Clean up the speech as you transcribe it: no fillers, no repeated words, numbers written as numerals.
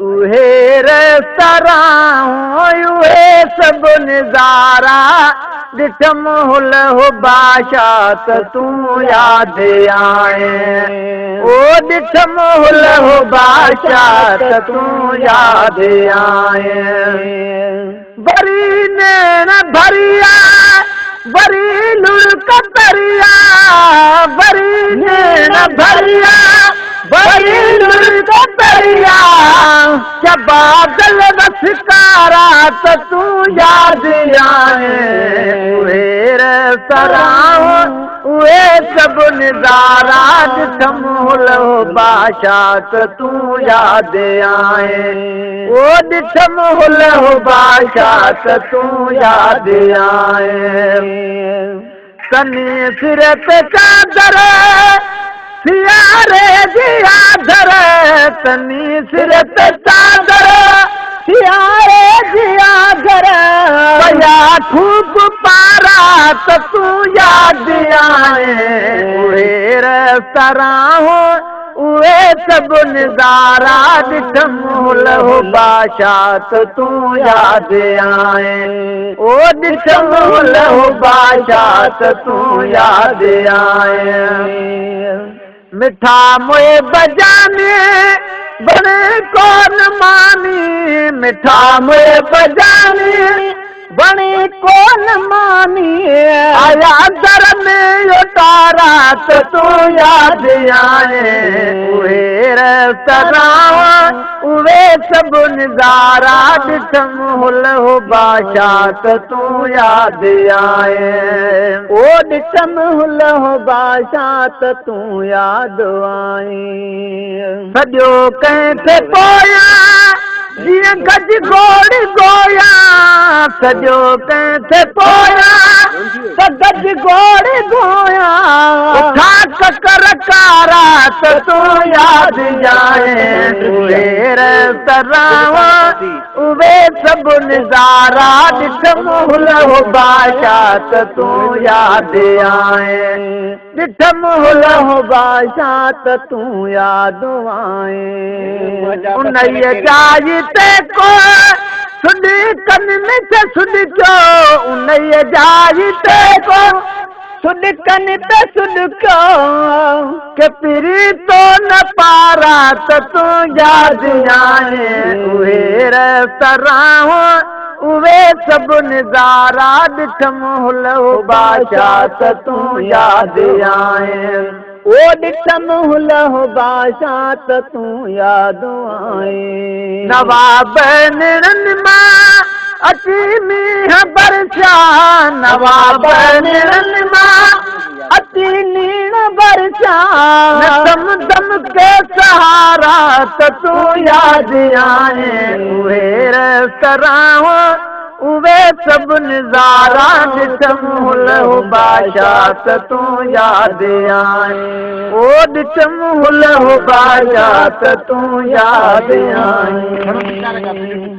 उहे रेस्तरां उहे सभु नज़ारा ॾिठम हुल हो बादशाह त तूं यादि आए ओ ॾिठम हुल हो बादशाह त तूं यादि आए बरी नैण भरिया बरी लुड़क तरिया बरी नैण भरिया बरी लुड़क तरिया बादल बसकारा त तूं यादि आए उहे रेस्तरां उहे सभु नज़ारा ॾिठम हुल हो बादशाह त तूं यादि आए ओ ॾिठम हुल हो बादशाह त तूं यादि आए कनी सिर ते चादर सियारे जी आदर तनी सिर ते चादर सियारे जी आदर भया खूब पारा त तूं यादि आए उहे रेस्तरां उहे सभु नज़ारा ॾिठम हुल हो बादशाह त तूं यादि आए ओ ॾिठम हुल हो बादशाह त तूं यादि आए मिठा मोए बजाने बणे कोन मानी मिठा मोए बजाने बणे कोन मानी आया दर में यो तारा त तूं यादि आए उहे रेस्तरां उहे सभु नज़ारा ॾिठम हुल हो बादशाह त तूं यादि आए ओ ॾिठम हुल हो बादशाह त तूं यादि आए सॼो कंहिंखे पोयां जीअं गज गोड़ गोया सॼो कंहिंखे पोयां त गज गोड़ गोया कर कारा त तूं यादि आए उहे रेस्तरां उहे सभु नज़ारा ॾिठम हुल हो बादशाह त तूं यादि आए ॾिठम हुल हो बादशाह त तूं यादि आए उन्हीअ जाइ ते को सुॾ कन में सुॾ कयो उन्हीअ जाइ ते को सुॾ कन ते सुॾ कयो के पिरी तो न पारा त तूं यादि आए उहे रेस्तरां उहे सभु नज़ारा ॾिठम हुल हो बादशाह त तूं यादि आए ओ ॾिठम हुल हो बादशाह त तूं यादि आए नवाब निड़नि मां अची मींहं बरसा नवाब निड़नि मां अची मींहं बरसा दम दम के सहारा त तूं यादि आए उहे रेस्तरां उहे सभु नज़ारा ॾिठम हुल हो बादशाह त तूं यादि आए ओ ॾिठम हुल हो बादशाह त तूं यादि आए